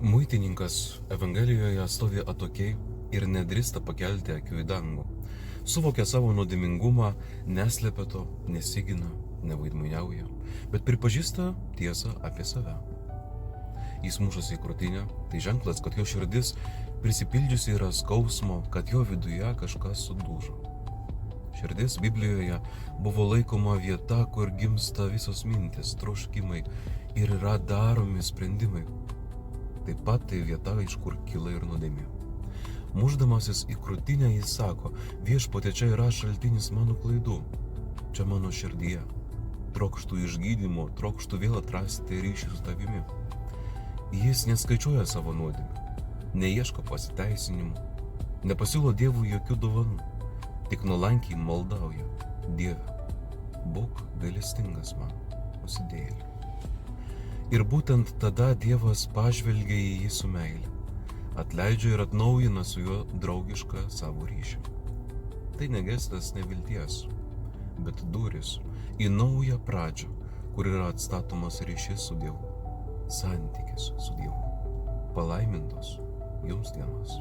Muitininkas Evangelijoje stovi atokiai ir nedrįsta pakelti akių į dangų. Suvokia savo nuodėmingumą, neslėpia to, nesigina, nevaidmainiauja, bet pripažįsta tiesą apie save. Jis mušasi į krūtinę, tai ženklas, kad jo širdis prisipildžiusi yra skausmo, kad jo viduje kažkas sudužo. Širdis Biblijoje buvo laikoma vieta, kur gimsta visos mintis, troškimai ir yra daromi sprendimai. Taip pat tai vieta, iš kur kyla ir nuodėmė. Mušdamasis į krūtinę jis sako: viešpatie, čia yra šaltinis mano klaidų, čia mano širdyje. Trokštų išgydymo, trokštų vėl atrasti ryšį su tavimi. Jis neskaičiuoja savo nuodėmę, neieško pasiteisinimų, nepasiūlo Dievui jokių dovanų, tik nuolankiai maldauja: Dieve, būk gailestingas man, nusidėjėliui. Ir būtent tada Dievas pažvelgia į jį su meile, atleidžia ir atnaujina su juo draugišką savo ryšį. Tai ne gestas nevilties, bet durys į naują pradžią, kur yra atstatomas ryšys su Dievu, santykis su Dievu. Palaimintos jums dienos.